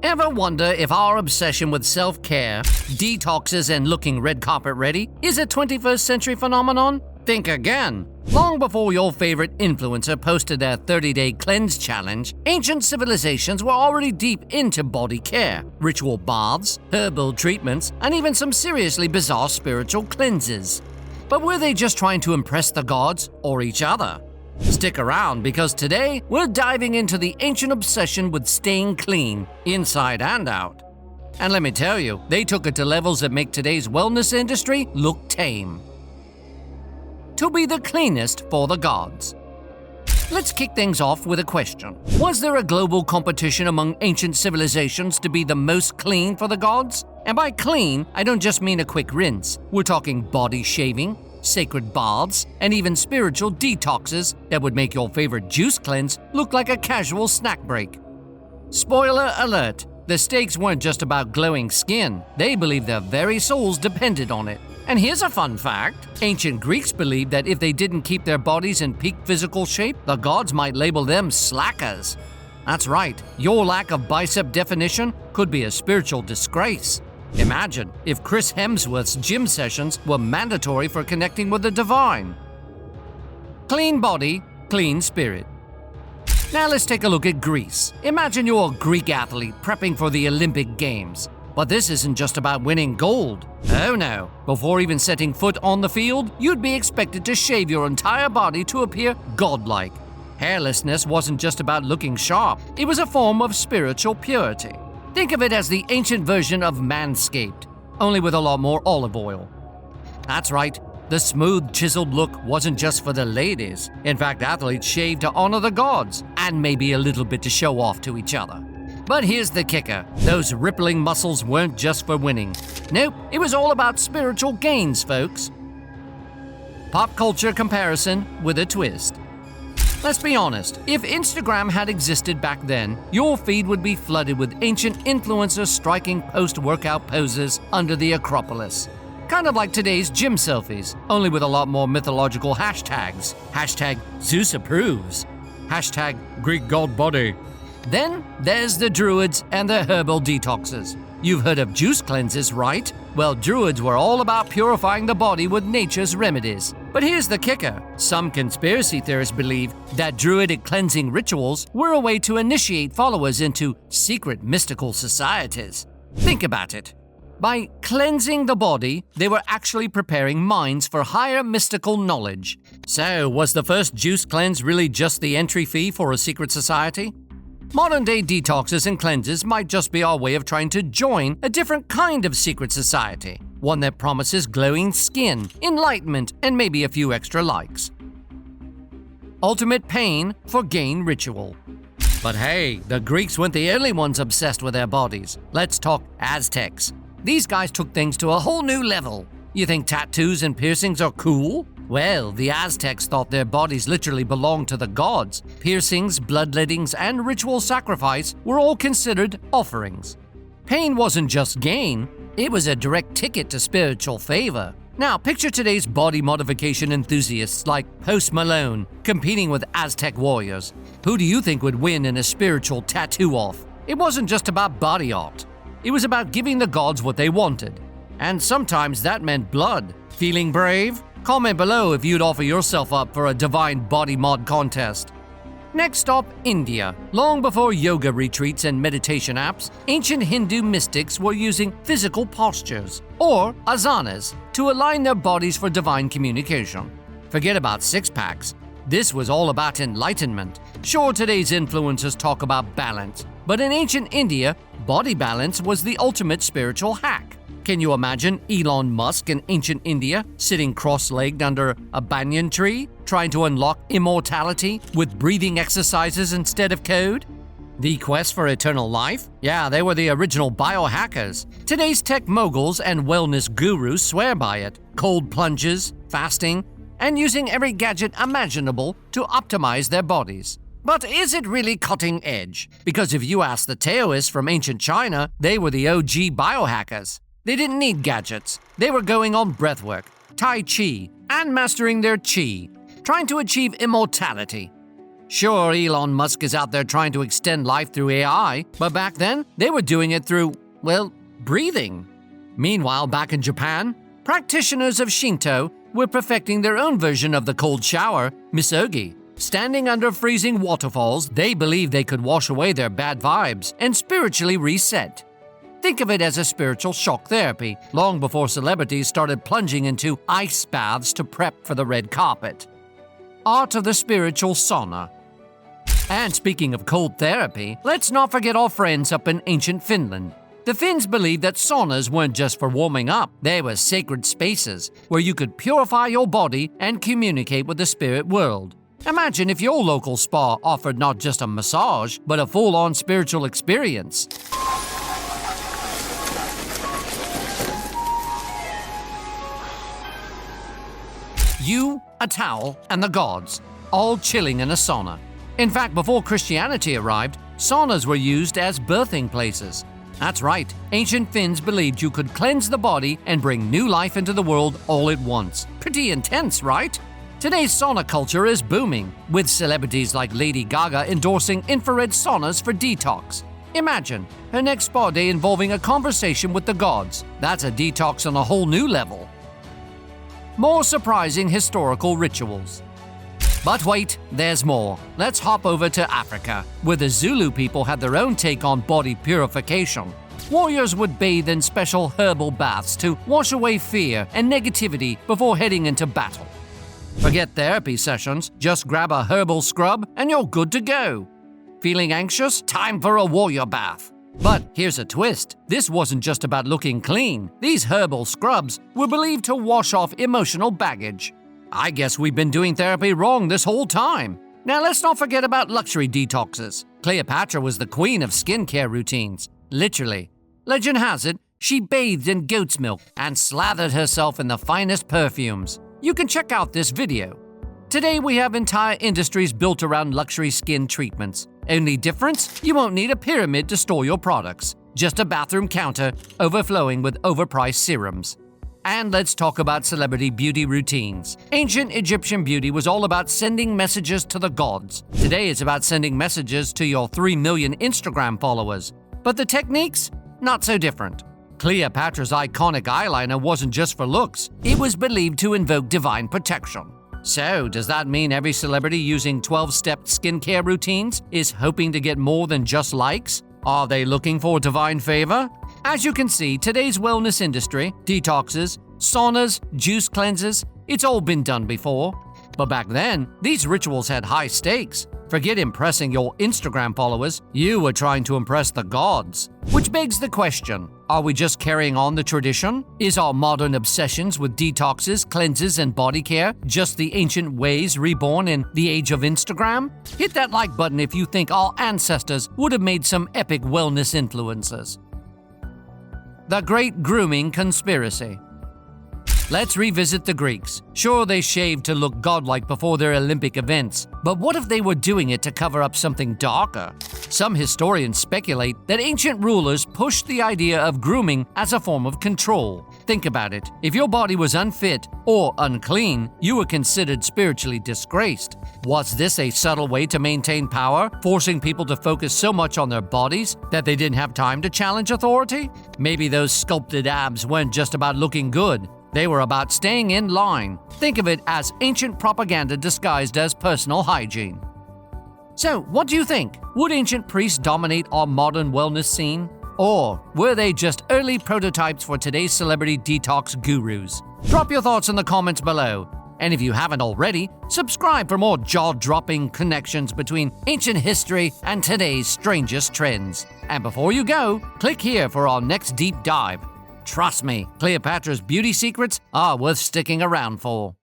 Ever wonder if our obsession with self-care, detoxes, and looking red carpet ready is a 21st century phenomenon? Think again. Long before your favorite influencer posted their 30-day cleanse challenge, ancient civilizations were already deep into body care, ritual baths, herbal treatments, and even some seriously bizarre spiritual cleanses. But were they just trying to impress the gods or each other? Stick around, because today we're diving into the ancient obsession with staying clean, inside and out. And let me tell you, they took it to levels that make today's wellness industry look tame. To be the cleanest for the gods. Let's kick things off with a question. Was there a global competition among ancient civilizations to be the most clean for the gods? And by clean, I don't just mean a quick rinse. We're talking body shaving, sacred baths, and even spiritual detoxes that would make your favorite juice cleanse look like a casual snack break. Spoiler alert, the stakes weren't just about glowing skin. They believed their very souls depended on it. And here's a fun fact. Ancient Greeks believed that if they didn't keep their bodies in peak physical shape, the gods might label them slackers. That's right, your lack of bicep definition could be a spiritual disgrace. Imagine if Chris Hemsworth's gym sessions were mandatory for connecting with the divine. Clean body, clean spirit. Now let's take a look at Greece. Imagine you're a Greek athlete prepping for the Olympic Games. But this isn't just about winning gold. Oh no. Before even setting foot on the field, you'd be expected to shave your entire body to appear godlike. Hairlessness wasn't just about looking sharp. It was a form of spiritual purity. Think of it as the ancient version of Manscaped, only with a lot more olive oil. That's right, the smooth, chiseled look wasn't just for the ladies. In fact, athletes shaved to honor the gods, and maybe a little bit to show off to each other. But here's the kicker. Those rippling muscles weren't just for winning. Nope, it was all about spiritual gains, folks. Pop culture comparison with a twist. Let's be honest, if Instagram had existed back then, your feed would be flooded with ancient influencers striking post-workout poses under the Acropolis. Kind of like today's gym selfies, only with a lot more mythological hashtags. Hashtag Zeus approves. Hashtag Greek god body. Then there's the Druids and their herbal detoxes. You've heard of juice cleanses, right? Well, Druids were all about purifying the body with nature's remedies. But here's the kicker. Some conspiracy theorists believe that Druidic cleansing rituals were a way to initiate followers into secret mystical societies. Think about it. By cleansing the body, they were actually preparing minds for higher mystical knowledge. So, was the first juice cleanse really just the entry fee for a secret society? Modern-day detoxes and cleanses might just be our way of trying to join a different kind of secret society, one that promises glowing skin, enlightenment, and maybe a few extra likes. Ultimate pain for gain ritual. But hey, the Greeks weren't the only ones obsessed with their bodies. Let's talk Aztecs. These guys took things to a whole new level. You think tattoos and piercings are cool? Well, the Aztecs thought their bodies literally belonged to the gods. Piercings, bloodlettings, and ritual sacrifice were all considered offerings. Pain wasn't just gain, it was a direct ticket to spiritual favor. Now, picture today's body modification enthusiasts like Post Malone competing with Aztec warriors. Who do you think would win in a spiritual tattoo-off? It wasn't just about body art. It was about giving the gods what they wanted. And sometimes that meant blood. Feeling brave? Comment below if you'd offer yourself up for a divine body mod contest. Next stop, India. Long before yoga retreats and meditation apps, ancient Hindu mystics were using physical postures, or asanas, to align their bodies for divine communication. Forget about six-packs. This was all about enlightenment. Sure, today's influencers talk about balance, but in ancient India, body balance was the ultimate spiritual hack. Can you imagine Elon Musk in ancient India sitting cross-legged under a banyan tree, trying to unlock immortality with breathing exercises instead of code? The quest for eternal life? Yeah, they were the original biohackers. Today's tech moguls and wellness gurus swear by it. Cold plunges, fasting, and using every gadget imaginable to optimize their bodies. But is it really cutting edge? Because if you ask the Taoists from ancient China, they were the OG biohackers. They didn't need gadgets. They were going on breathwork, Tai Chi, and mastering their Chi, trying to achieve immortality. Sure, Elon Musk is out there trying to extend life through AI, but back then, they were doing it through, well, breathing. Meanwhile, back in Japan, practitioners of Shinto were perfecting their own version of the cold shower, misogi. Standing under freezing waterfalls, they believed they could wash away their bad vibes and spiritually reset. Think of it as a spiritual shock therapy, long before celebrities started plunging into ice baths to prep for the red carpet. Art of the spiritual sauna. And speaking of cold therapy, let's not forget our friends up in ancient Finland. The Finns believed that saunas weren't just for warming up, they were sacred spaces where you could purify your body and communicate with the spirit world. Imagine if your local spa offered not just a massage, but a full-on spiritual experience. You, a towel, and the gods, all chilling in a sauna. In fact, before Christianity arrived, saunas were used as birthing places. That's right, ancient Finns believed you could cleanse the body and bring new life into the world all at once. Pretty intense, right? Today's sauna culture is booming, with celebrities like Lady Gaga endorsing infrared saunas for detox. Imagine her next spa day involving a conversation with the gods. That's a detox on a whole new level. More surprising historical rituals. But wait, there's more. Let's hop over to Africa, where the Zulu people had their own take on body purification. Warriors would bathe in special herbal baths to wash away fear and negativity before heading into battle. Forget therapy sessions, just grab a herbal scrub and you're good to go. Feeling anxious? Time for a warrior bath. But here's a twist. This wasn't just about looking clean. These herbal scrubs were believed to wash off emotional baggage. I guess we've been doing therapy wrong this whole time. Now let's not forget about luxury detoxes. Cleopatra was the queen of skincare routines. Literally. Legend has it, she bathed in goat's milk and slathered herself in the finest perfumes. You can check out this video. Today we have entire industries built around luxury skin treatments. Only difference? You won't need a pyramid to store your products. Just a bathroom counter overflowing with overpriced serums. And let's talk about celebrity beauty routines. Ancient Egyptian beauty was all about sending messages to the gods. Today it's about sending messages to your 3 million Instagram followers. But the techniques? Not so different. Cleopatra's iconic eyeliner wasn't just for looks. It was believed to invoke divine protection. So, does that mean every celebrity using 12-step skincare routines is hoping to get more than just likes? Are they looking for divine favor? As you can see, today's wellness industry, detoxes, saunas, juice cleanses, it's all been done before. But back then, these rituals had high stakes. Forget impressing your Instagram followers, you were trying to impress the gods. Which begs the question, are we just carrying on the tradition? Is our modern obsessions with detoxes, cleanses, and body care just the ancient ways reborn in the age of Instagram? Hit that like button if you think our ancestors would have made some epic wellness influences. The Great Grooming Conspiracy. Let's revisit the Greeks. Sure, they shaved to look godlike before their Olympic events, but what if they were doing it to cover up something darker? Some historians speculate that ancient rulers pushed the idea of grooming as a form of control. Think about it. If your body was unfit or unclean, you were considered spiritually disgraced. Was this a subtle way to maintain power, forcing people to focus so much on their bodies that they didn't have time to challenge authority? Maybe those sculpted abs weren't just about looking good. They were about staying in line. Think of it as ancient propaganda disguised as personal hygiene. So, what do you think? Would ancient priests dominate our modern wellness scene? Or were they just early prototypes for today's celebrity detox gurus? Drop your thoughts in the comments below. And if you haven't already, subscribe for more jaw-dropping connections between ancient history and today's strangest trends. And before you go, click here for our next deep dive. Trust me, Cleopatra's beauty secrets are worth sticking around for.